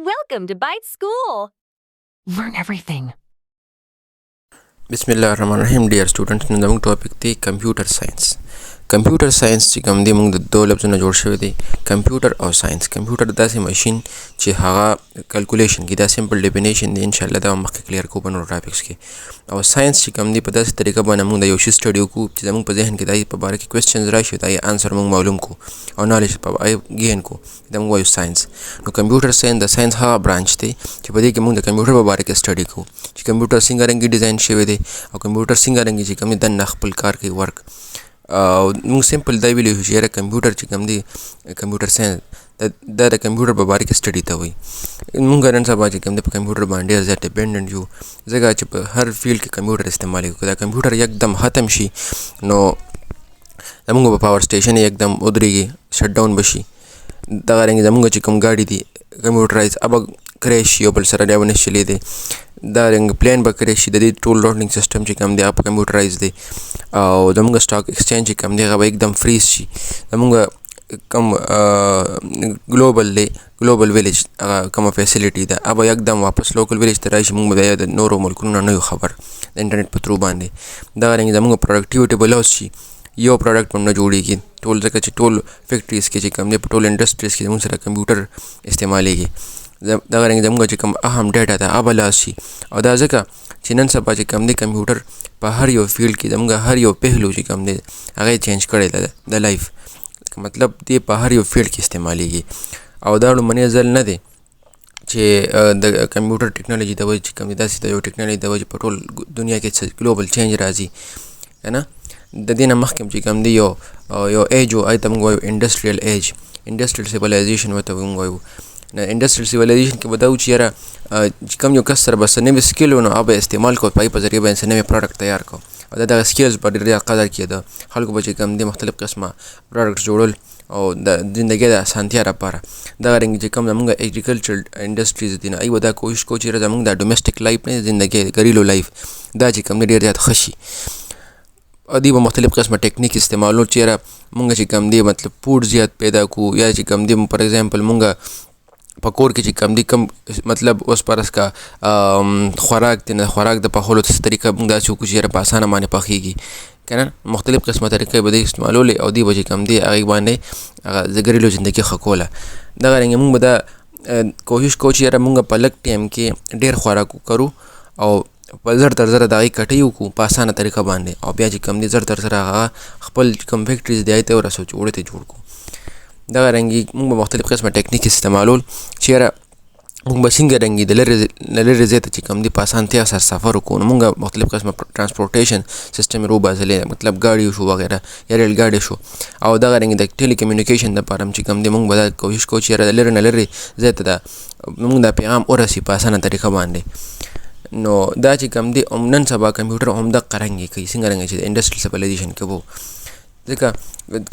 Welcome to Byte School. Learn everything. Bismillah ar-Rahman ar-Rahim. Dear students, نن زموږ ټاپک دی کمپیوټر ساينس. کمپیوټر ساينس چې کوم دی موږ د دوه لفظونو جوړ شوی دی، کمپیوټر او ساينس. کمپیوټر داسې ماشين چې هغه کیلکولیشن کې دا سمپل ډیفینیشن دی، ان شاء الله دا مخکې کلیر کوو په نورو ټاپکس کې. او ساينس چې کوم دی په داسې طریقه باندې موږ د یو شی سټډي وکړو چې زموږ په ذهن کې دای په باره کې کوېسچنز راشي، دا یې انسر موږ معلوم کو او نالج په گین کو، دا موږ وایو ساينس. نو کمپیوټر ساينس د ساينس هغه برانچ دی چې په دې کې موږ د کمپیوټر په باره کې سټډي کوو چې کمپیوټر څنګه رنګي ډیزاین شوی دی او کمپیوټر څنګه رنګي چې کوم د خپل کار کوي ورک. او موږ سمپل دا ویلو چې یاره کمپیوټر چې کوم دی کمپیوټر ساينس دا د کمپیوټر په باره کې سټډي ته وایي. موږ نن سبا چې کوم دی په کمپیوټر باندې ډېر زیات ډیپینډنټ یو، ځکه چې په هر فیلډ کې کمپیوټر استعمال کوي. دا کمپیوټر یکدم ختم شي نو زموږ په پاور سټیشن یکدم ودرېږي، شټ ډاون بشي. دغه رنګ زموږ چې کوم ګاډي دي کمپیوټرایز اب کریش شي او بل سره بیا ونه چلی دی، دا رنګ پلین به کریش شي. د دې ټول راوټینګ سیسټم چې کوم دی هغه کمپیوټرایز دی. او زموږ سټاک ایکسچینج چې کوم دی هغه به یکدم فریز شي. زموږ کوم ګلوبل دی ګلوبل ویلیج هغه کومه فیسیلیټي ده هغه یکدم واپس لوکل ویلیج ته راشي. موږ به د نورو ملکونو نه یو خبر د انټرنیټ په تھرو باندې. دغه رنګ زموږ پروډکټیوټي به لوس شي، یو پروډکټ هم نه جوړېږي ټول، ځکه چې ټول فیکټریز کې چې کوم دی په ټول انډسټریز کې زموږ سره کمپیوټر استعمالیږي. دغه رنګ زموږ چې کوم اهم ډیټا ده هغه به لاس شي. او دا ځکه چې نن سبا چې کوم دی کمپیوټر په هر یو فیلډ کې زموږ هر یو پهلو چې کوم دی هغه چینج کړی ده د لایف، مطلب دی په هر یو فیلډ کې استعمالیږي. او دا لومړنی ځل نه دی چې د کمپیوټر ټیکنالوژي د وجې چې کوم دی داسې د یو ټیکنالوژي د وجې په ټول دنیا کې ګلوبل چینج راځي که نه. د دې نه مخکې چې کوم دی یو ایج و، ته موږ وایو انډسټریل ایج، انډسټریل سیویلایزیشن ورته موږ وایو. نه انډسټریل سیویلایزیشن کې به دا و چې یاره چې کوم یو کس سره به څه نوي سکیل و نو هغه به استعمال کو، په هغې په ذریعه به څه نوی پروډکټ تیار کو. او د دغه سکیلز په ډېر قدر کېده. خلکو به چې کوم دی مختلف قسمه پروډکټس جوړل او د زندګۍ د اسانتیا لپاره. دغه رنګ چې کوم زموږ اګریکلچر انډسټریز دي نو هغوی به دا کوشش کوو چې زموږ د ډومestic لایف نه زندګۍ ګریلو لایف دا چې کوم دی ډېر زیات ښه شي. دوی به مختلف قسمه ټیکنیک استعمالول چې یاره مونږ چې کوم دی مطلب فوډ زیات پیدا کړو، یا چې کوم دی فار ایگزامپل مونږ په کور کې چې کوم دی کم مطلب اوس پرس کا خوراک دی نه خوراک د پخولو طریقه مونږ داسې وکړو چې یاره په اسانه باندې پخیږي که نه. مختلف قسمه طریقې به دوی استعمالولې او دوی به چې کوم دی هغې باندې هغه ګریلو زندګي ښه کوله. دغه رنګ مونږ به دا کوشش کوو چې یاره مونږ په لږ ټایم کې ډېر خوراک وکړو او په زر تر زره د هغې کټۍ وکړو په اسانه طریقه باندې، او بیا چې کوم دی زر تر زره هغه خپل کوم فیکټریز دی هغې ته ورسوو چې وړې ته جوړ کړو. دغه رنګې موږ به مختلف قسمه ټیکنیک استعمالول چې یاره موږ به څنګه رنګې د لرې ځای ته چې کوم دی په اسانتیا سره سفر وکړو. نو موږ مختلف قسمه ټرانسپورټیشن سیسټم یې وباسلې، مطلب ګاډي شو وغیره یا ریل ګاډي شو. او دغه رنګې د ټیلی کمیونیکیشن دپاره هم چې کوم دی موږ به دا کوشش کوو چې یاره د لرې نه لرې ځای ته موږ دا پیغام ورسي په اسانه طریقه باندې. نو دا چې کوم دی نن سبا کمپیوټر همدغه رنګ کوي، څنګه رنګ چې د انډسټریل سیویلایزیشن کې وو. ځکه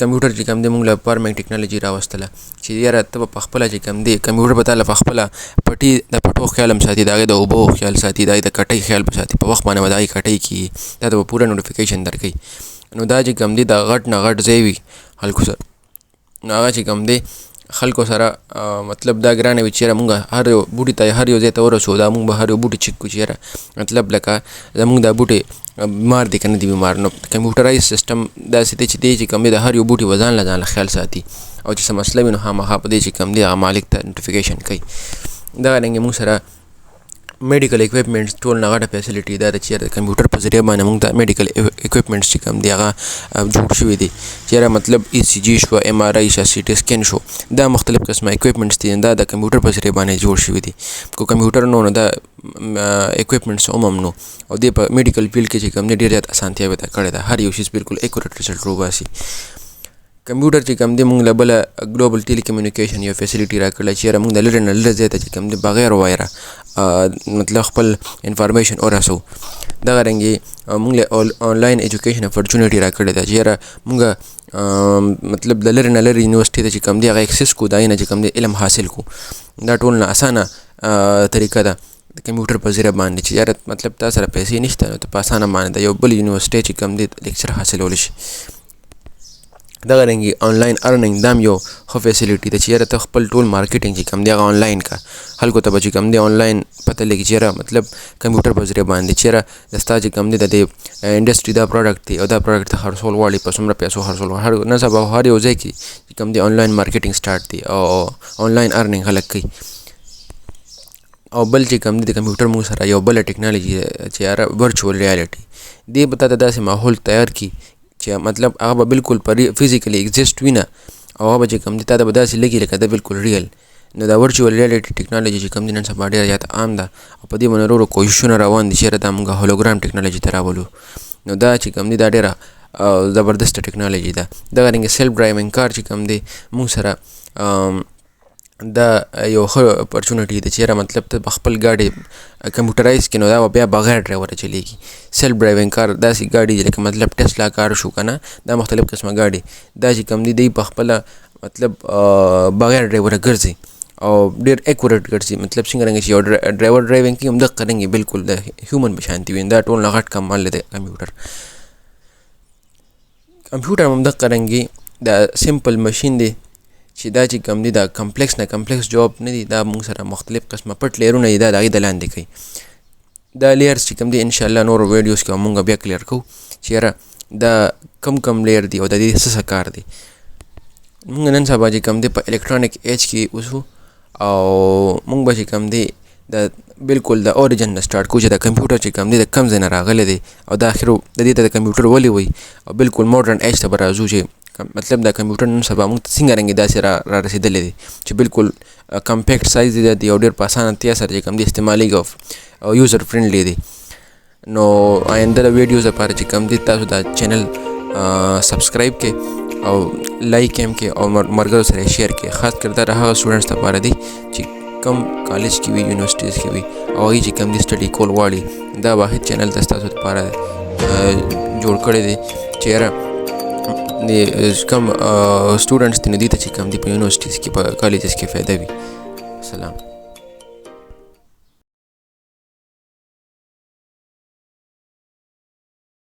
کمپیوټر چې کوم دی موږ له فارمنګ ټیکنالوژي راوستله چې یاره ته به په خپله چې کوم دی کمپیوټر به تا له په خپله پټي د پټو خیال هم ساتي، د هغې د اوبو خیال ساتي، د هغې د کټۍ خیال به ساتي، په وخت باندې به د هغې کټۍ کېږي، دا ته به پوره نوټیفیکیشن درکوي. نو دا چې کوم دی د غټ نه غټ ځای وي خلکو سره، نو هغه چې کوم دی خلکو سره مطلب دا ګرانه وي چې یاره مونږ هر یو بوټي ته هر یو ځای ته ورسو، دا مونږ به هر یو بوټي چیک کړو چې یاره مطلب لکه زمونږ دا بوټي بیمار دی که نه دی بیمار. نو کمپیوټرایز سیسټم داسې دی چې دی چې کوم دی د هر یو بوټي به ځان له خیال ساتي، او چې څه مسله وي نو خامخا په دی چې کوم دی هغه مالک ته نوټیفیکیشن کوي. دغه رنګې مونږ سره میډیکل اکوپمنټس ټول نه غټه فیسیلیټي دا ده چې یاره د کمپیوټر په ذریعه باندې مونږ ته میډیکل اکوپمنټس چې کوم دی هغه جوړ شوي دي چې یاره مطلب ECG شو، MRI شو، CT سکین شو، دا مختلف قسمه اکوپمنټس دي دا د کمپیوټر په ذریعه باندې جوړ شوي دي. کو کمپیوټر نو دا اکوپمنټس هم نو، او دی په میډیکل فیلډ کې چې کوم دی ډېر زیات اسانتیا پیدا کړې ده، هر یو شیز بالکل ایکوریټ رزلټ روباسي. کمپیوټر چې کوم دی موږ له بله ګلوبل ټیلی کمیونیکیشن یو فیسیلیټي راکړله چې یاره موږ د لرې نه لرې ځای ته چې کوم دی بغیر وایره مطلب خپل انفارمیشن ورسوو. دغه رنګې موږ له آنلاین ایجوکیشن اپورچونیټي راکړې ده چې یاره موږ مطلب د لرې نه لرې یونیورسټي ته چې کوم دی هغه اکسس کړو، د هغې نه چې کوم دی علم حاصل کړو. دا ټول نه اسانه طریقه ده د کمپیوټر په ذریعه باندې چې یاره مطلب تا سره پیسې نشته نو ته په اسانه باندې د یو بل یونیورسټۍ چې کوم دی لیکچر حاصلولی شي. دغه رنګي آنلاین ارننګ دام یو ښه فیسیلیټي ده چې یاره ته خپل ټول مارکیټینګ چې کوم دی هغه آنلاین کا خلکو ته به چې کوم دی آنلاین پته لګي چې یاره مطلب کمپیوټر په ذریعه باندې چې یاره د ستا چې کوم دی د دې انډسټري دا پروډکټ دی او دا پروډکټ ته خرڅول غواړي په څومره پیسو خرڅول غواړي نن سبا هر یو ځای کې چې کوم دی آنلاین مارکیټینګ سټارټ دی او آنلاین ارننګ خلک کوي او بل چې کوم دی د کمپیوټر موږ سره یو بله ټیکنالوژي چې یاره ورچوال ریالټي دې به تا ته داسې ماحول تیار کړي چې مطلب هغه به بالکل په فزیکلی ایگزیسټ وي نه او هغه به چې کوم دی تا ته به داسې لګي لکه دا بالکل ریل نو دا ورچوال ریالټي ټیکنالوژي چې کوم دی نن سبا ډېره زیاته عام ده او په دې باندې ورو ورو کوششونه روان دي چې یاره دا موږ هولوګرام ټیکنالوژي ته راولو نو دا چې کوم دی دا ډېره زبردسته ټیکنالوژي ده دغه رنګې سیلف ډرایوینګ کار چې کوم دی موږ سره دا یو ښه اپرچونټي ده چې یاره مطلب ته په خپل ګاډي کمپیوټرایز کړي نو دا به بیا بغیر ډرایوره چلیږي سیلف ډرایوینګ کار داسې ګاډي دي لکه مطلب ټسلا کار شو که نه دا مختلف قسمه ګاډي دا چې کوم دي دی په خپله مطلب بغیر ډرایوره ګرځي او ډېر ایکوریټ ګرځي مطلب څنګه رنګه چې یو ډرایور ډرایوینګ کوي همدغه رنګې بالکل د هیومن په شانتي وي دا ټول نه غټ کمال دی کمپیوټر هم همدغه رنګې دا سمپل مشین دی چې دا چې کوم دی دا کمپلیکس نه کمپلیکس جواب نه دی دا موږ سره مختلف قسمه پټ لیرونه دي دا د هغې د لاندې کوي دا لیرز چې کوم دی انشاءالله نورو ویډیوز کې موږ بیا کلیر کوو چې یاره دا کم لیر دی او د دې څه کار دی موږ نن سبا چې کوم دی په الکترونیک ایج کې اوسو او موږ به چې کوم دی د بالکل د اوریجن نه سټارټ کوو چې د کمپیوټر چې کوم دی د کم ځای نه راغلی دی او د آخر د دې ته د کمپیوټر ولې وایي او بالکل ماډرن ایج ته به راځو چې مطلب دا کمپیوټر نن سبا موږ ته څنګه رنګې داسې را رسېدلی دی چې بالکل کمپیکټ سایز دی او ډېر په اسانتیا سره چې کوم دی استعمالیږي او یوزر فرینډلی دی نو آینده د ویډیوز لپاره چې کوم دی تاسو دا چینل سبسکرایب کړئ او لایک هم کړئ او ملګرو سره یې شیر کړئ خاص کر دا هغه سټوډنټس لپاره دی چې کم کالج کې وي یونیورسټیز کې وي او هغوی چې کوم دی سټډي کول غواړي دا واحد چینل ته ستاسو لپاره جوړ کړی دی چې یاره کم سټوډنټس دي نو دې ته چې کوم دي په یونیورسټیز کې په کالجز کې فایده وي سلام